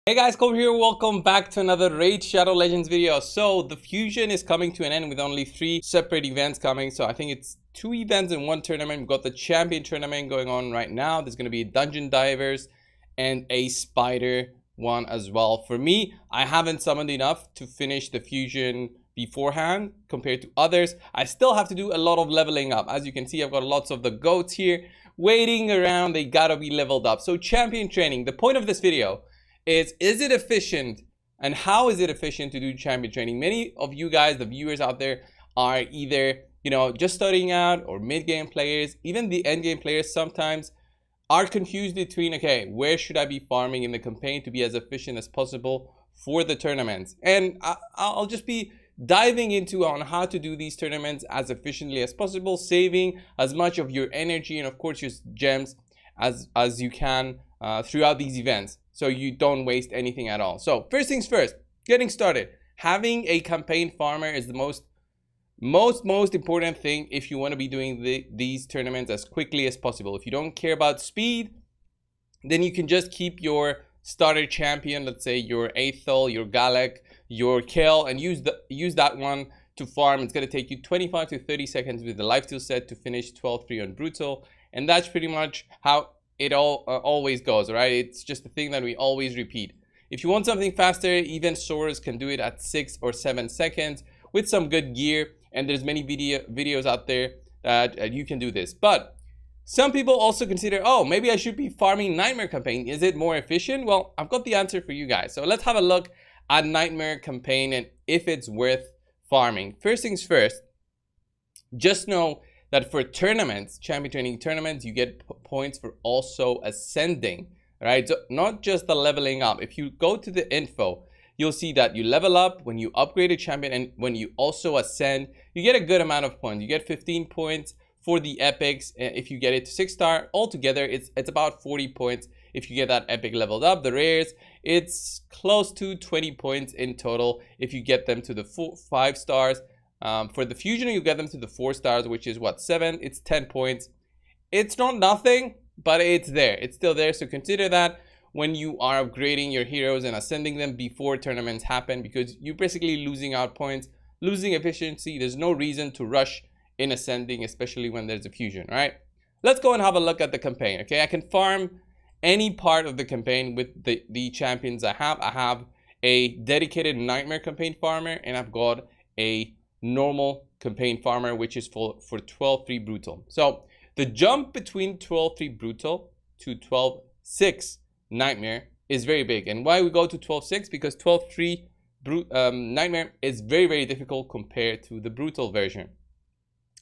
Hey guys, Kobe here. Welcome back to another Raid Shadow Legends video. So the fusion is coming to an end with only 3 separate events coming. So I think it's 2 events in one tournament. We've got the champion tournament going on right now. There's going to be dungeon divers and a spider one as well. For me, I haven't summoned enough to finish the fusion beforehand compared to others. I still have to do a lot of leveling up. As you can see, I've got lots of the goats here waiting around. They gotta be leveled up. So champion training, the point of this video is it efficient, and how is it efficient to do champion training? Many of you guys, the viewers out there, are either just starting out or mid-game players. Even the end game players sometimes are confused between, okay, where should I be farming in the campaign to be as efficient as possible for the tournaments? And I'll just be diving into on how to do these tournaments as efficiently as possible, saving as much of your energy and of course your gems as you can throughout these events, so you don't waste anything at all. So first things first, getting started. Having a campaign farmer is the most important thing if you want to be doing these tournaments as quickly as possible. If you don't care about speed, then you can just keep your starter champion, let's say your Aethel, your Galek, your Kale, and use that one to farm. It's going to take you 25 to 30 seconds with the lifesteal set to finish 12-3 on brutal, and that's pretty much how it always goes, right? It's just a thing that we always repeat. If you want something faster, even swords can do it at 6 or 7 seconds with some good gear, and there's many videos out there that you can do this. But some people also consider, oh, maybe I should be farming Nightmare campaign. Is it more efficient? Well, I've got the answer for you guys. So let's have a look at Nightmare campaign and if it's worth farming. First things first, just know that for tournaments, champion training tournaments, you get points for also ascending, right? So not just the leveling up. If you go to the info, you'll see that you level up when you upgrade a champion, and when you also ascend, you get a good amount of points. You get 15 points for the epics. If you get it to 6-star, altogether it's about 40 points if you get that epic leveled up. The rares, it's close to 20 points in total if you get them to the 5 stars. For the fusion, you get them to the 4 stars, which is what, 7? It's 10 points. It's not nothing, but it's there. It's still there. So consider that when you are upgrading your heroes and ascending them before tournaments happen, because you're basically losing out points, losing efficiency. There's no reason to rush in ascending, especially when there's a fusion, right? Let's go and have a look at the campaign. Okay, I can farm any part of the campaign with the champions I have. I have a dedicated Nightmare campaign farmer, and I've got a normal campaign farmer, which is for 12-3 brutal. So the jump between 12-3 brutal to 12-6 Nightmare is very big. And why we go to 12-6? Because 12-3 Nightmare is very difficult compared to the brutal version.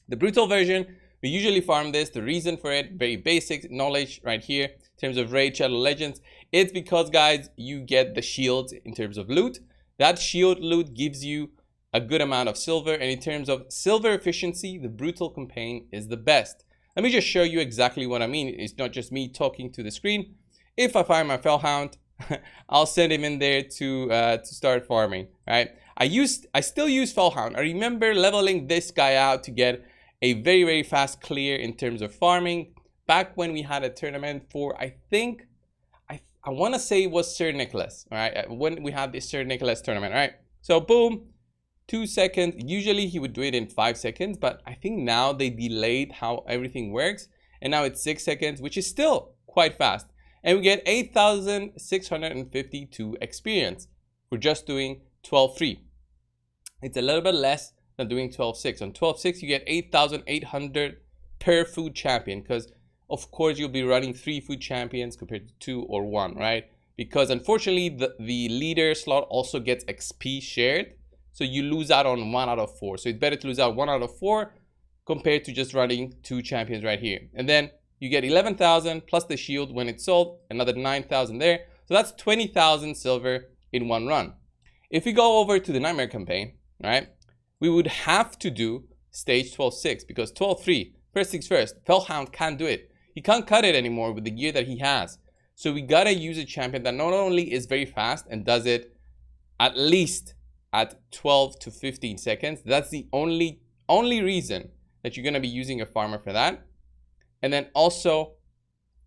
The brutal version, we usually farm this. The reason for it, very basic knowledge right here in terms of Raid Shadow Legends. It's because, guys, you get the shields in terms of loot. That shield loot gives you a good amount of silver, and in terms of silver efficiency, the brutal campaign is the best. Let me just show you exactly what I mean. It's not just me talking to the screen. If I find my Fellhound, I'll send him in there to start farming, right? I still use Fellhound. I remember leveling this guy out to get a very fast clear in terms of farming back when we had a tournament for, I think, I want to say it was Sir Nicholas, all right? When we had this Sir Nicholas tournament, all right? So boom, 2 seconds. Usually he would do it in 5 seconds, but I think now they delayed how everything works, and now it's 6 seconds, which is still quite fast. And we get 8,652 experience for just doing 12-3. It's a little bit less than doing 12-6. On 12-6, you get 8,800 per food champion, because of course you'll be running 3 food champions compared to 2 or 1, right? Because unfortunately the leader slot also gets XP shared, so you lose out on 1 out of 4. So it's better to lose out 1 out of 4 compared to just running 2 champions right here. And then you get 11,000 plus the shield when it's sold, another 9,000 there. So that's 20,000 silver in one run. If we go over to the Nightmare campaign, right, we would have to do stage 12-6, because 12-3, first things first, Fellhound can't do it. He can't cut it anymore with the gear that he has. So we gotta use a champion that not only is very fast and does it at least at 12 to 15 seconds. That's the only reason that you're gonna be using a farmer for that. And then also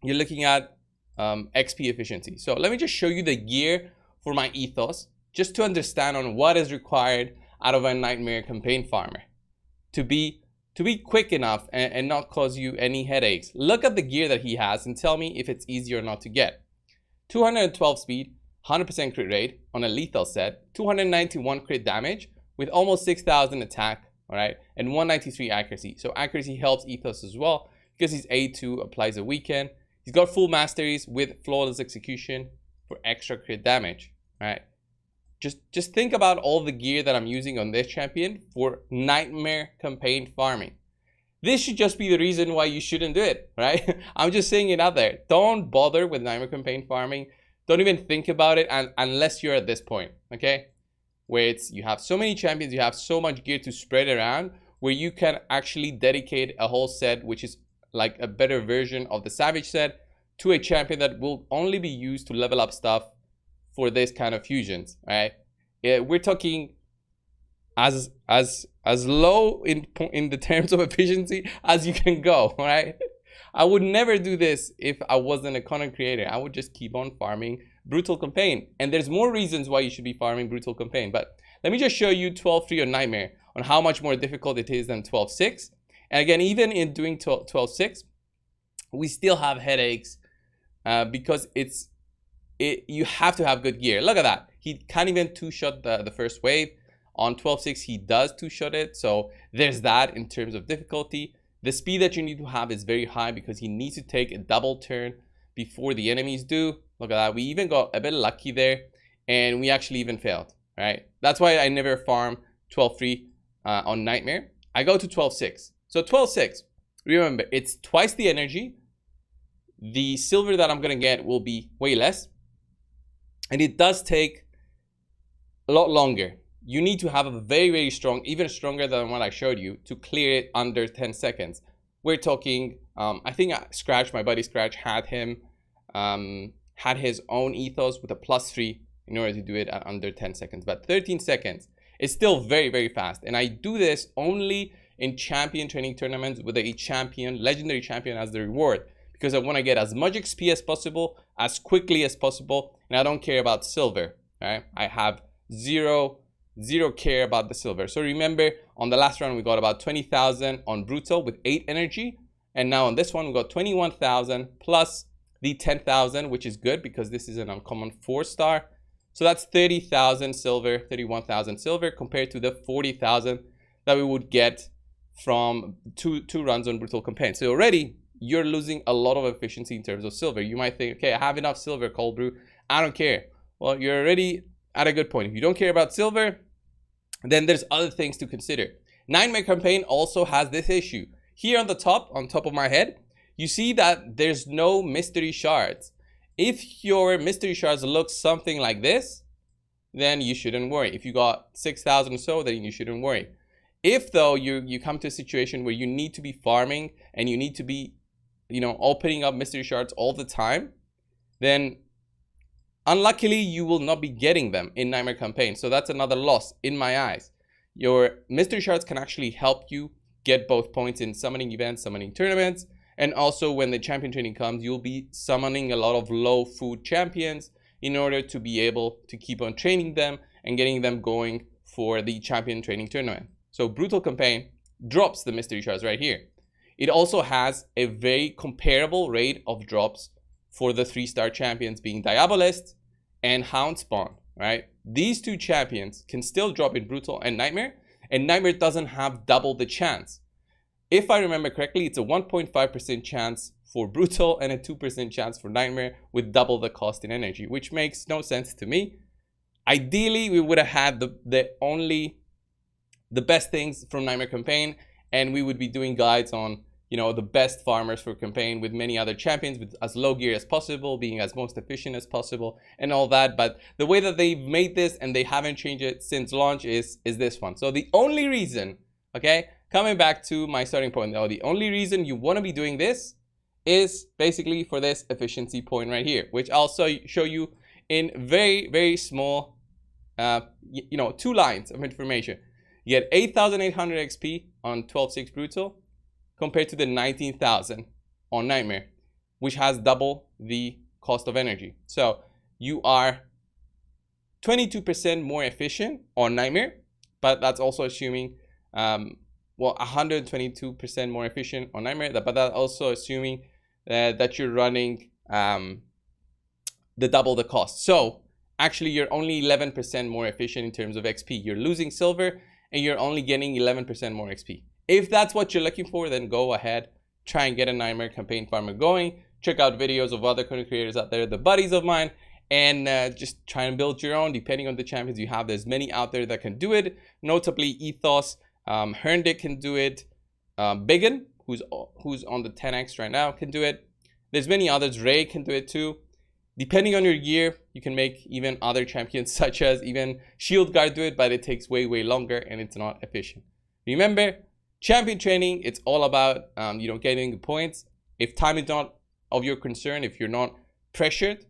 you're looking at XP efficiency. So let me just show you the gear for my ethos, just to understand on what is required out of a Nightmare campaign farmer to be quick enough and not cause you any headaches. Look at the gear that he has and tell me if it's easy or not to get. 212 speed, 100% crit rate on a lethal set, 291 crit damage with almost 6,000 attack, all right, and 193 accuracy. So accuracy helps ethos as well because his A2 applies a weaken. He's got full masteries with flawless execution for extra crit damage, right? Just think about all the gear that I'm using on this champion for Nightmare campaign farming. This should just be the reason why you shouldn't do it, right? I'm just saying it out there. Don't bother with Nightmare campaign farming. Don't even think about it unless you're at this point, okay? Where it's you have so many champions, you have so much gear to spread around, where you can actually dedicate a whole set, which is like a better version of the Savage set, to a champion that will only be used to level up stuff for this kind of fusions, right? We're talking as low in the terms of efficiency as you can go, right? I would never do this if I wasn't a content creator. I would just keep on farming Brutal Campaign. And there's more reasons why you should be farming Brutal Campaign. But let me just show you 12-3 on Nightmare on how much more difficult it is than 12-6. And again, even in doing 12-6, we still have headaches because you have to have good gear. Look at that. He can't even two-shot the first wave. On 12-6, he does two-shot it. So there's that in terms of difficulty. The speed that you need to have is very high because he needs to take a double turn before the enemies do. Look at that. We even got a bit lucky there, and we actually even failed, right? That's why I never farm 12-3 on Nightmare. I go to 12-6. So 12-6, remember, it's twice the energy. The silver that I'm going to get will be way less. And it does take a lot longer. You need to have a very, very strong, even stronger than what I showed you, to clear it under 10 seconds. We're talking, I think Scratch, my buddy Scratch, had his own ethos with a +3 in order to do it at under 10 seconds. But 13 seconds is still very, very fast. And I do this only in champion training tournaments with a champion, legendary champion as the reward. Because I want to get as much XP as possible, as quickly as possible. And I don't care about silver, right? I have zero care about the silver. So remember, on the last round we got about 20,000 on Brutal with 8 energy, and now on this one we got 21,000 plus the 10,000, which is good because this is an uncommon 4-star. So that's 30,000 silver, 31,000 silver compared to the 40,000 that we would get from two runs on Brutal Campaign. So already you're losing a lot of efficiency in terms of silver. You might think, okay, I have enough silver, cold brew, I don't care. Well, you're already at a good point. If you don't care about silver, then there's other things to consider. Nightmare Campaign also has this issue. Here on top of my head, you see that there's no mystery shards. If your mystery shards look something like this, then you shouldn't worry. If you got 6,000 or so, then you shouldn't worry. If though you come to a situation where you need to be farming and you need to be, opening up mystery shards all the time, then unluckily, you will not be getting them in Nightmare Campaign. So that's another loss in my eyes. Your mystery shards can actually help you get both points in summoning events, summoning tournaments. And also when the champion training comes, you'll be summoning a lot of low food champions in order to be able to keep on training them and getting them going for the champion training tournament. So Brutal Campaign drops the mystery shards right here. It also has a very comparable rate of drops for the 3-star champions being Diabolist and Hound Spawn, right? These two champions can still drop in Brutal and Nightmare doesn't have double the chance. If I remember correctly, it's a 1.5% chance for Brutal and a 2% chance for Nightmare with double the cost in energy, which makes no sense to me. Ideally, we would have had the best things from Nightmare Campaign, and we would be doing guides on the best farmers for campaign with many other champions with as low gear as possible, being as most efficient as possible and all that. But the way that they've made this, and they haven't changed it since launch, is this one. So the only reason, okay, coming back to my starting point though, the only reason you want to be doing this is basically for this efficiency point right here, which I'll show you in very, very small, 2 lines of information. You get 8,800 XP on 12-6 Brutal, compared to the 19,000 on Nightmare, which has double the cost of energy. So you are 22% more efficient on Nightmare, but that's also assuming, well, 122% more efficient on Nightmare, but that's also assuming that you're running the double the cost. So actually, you're only 11% more efficient in terms of XP. You're losing silver, and you're only getting 11% more XP. If that's what you're looking for, then go ahead, try and get a Nightmare campaign farmer going. Check out videos of other content creators out there, the buddies of mine, and just try and build your own depending on the champions you have. There's many out there that can do it, notably Ethos, Herndit can do it, Biggin, who's on the 10x right now, can do it. There's many others. Ray can do it too. Depending on your gear, you can make even other champions such as even Shield Guard do it, but it takes way longer and it's not efficient. Remember, champion training, it's all about getting the points. If time is not of your concern, if you're not pressured,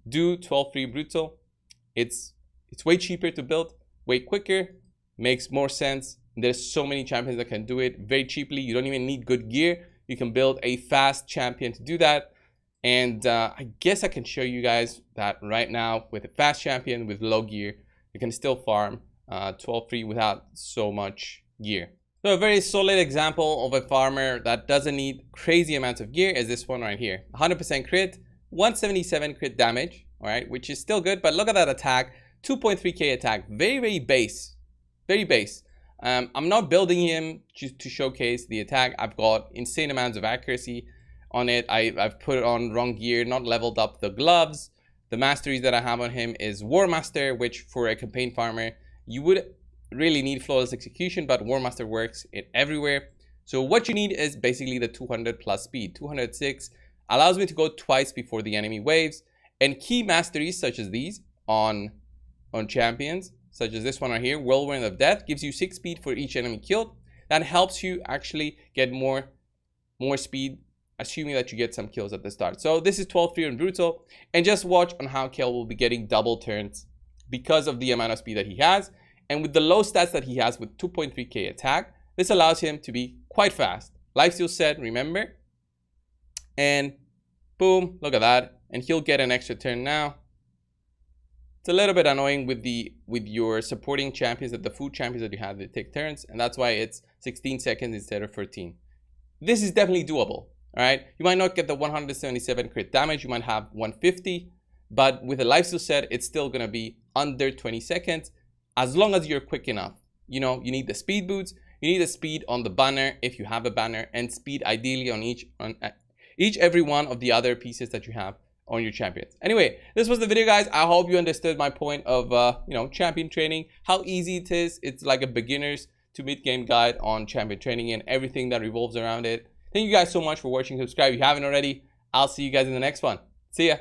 do 12-3 brutal. It's way cheaper to build, way quicker, makes more sense. There's so many champions that can do it very cheaply. You don't even need good gear. You can build a fast champion to do that. And I guess I can show you guys that right now with a fast champion with low gear, you can still farm 12-3 without so much gear. So a very solid example of a farmer that doesn't need crazy amounts of gear is this one right here. 100% crit, 177 crit damage, all right, which is still good, but look at that attack, 2.3k attack, very base, very base. I'm not building him to showcase the attack. I've got insane amounts of accuracy on it. I've put it on wrong gear, not leveled up the gloves. The masteries that I have on him is War Master, which for a campaign farmer, you would really need flawless execution, but War Master works it everywhere. So what you need is basically the 200 plus speed. 206 allows me to go twice before the enemy waves, and key masteries such as these on champions, such as this one right here, Whirlwind of Death, gives you 6 speed for each enemy killed. That helps you actually get more speed, assuming that you get some kills at the start. So this is 12-3 on brutal, and just watch on how Kale will be getting double turns because of the amount of speed that he has. And with the low stats that he has with 2.3k attack, this allows him to be quite fast. Lifesteal set, remember? And boom, look at that. And he'll get an extra turn now. It's a little bit annoying with your supporting champions, that the food champions that you have, they take turns, and that's why it's 16 seconds instead of 13. This is definitely doable, all right? You might not get the 177 crit damage, you might have 150, but with a lifesteal set, it's still gonna be under 20 seconds, as long as you're quick enough. You know, you need the speed boots, you need the speed on the banner if you have a banner, and speed ideally on every one of the other pieces that you have on your champions. Anyway, this was the video, guys. I hope you understood my point of champion training, how easy it is. It's like a beginners to mid-game guide on champion training and everything that revolves around it. Thank you guys so much for watching. Subscribe if you haven't already. I'll see you guys in the next one. See ya.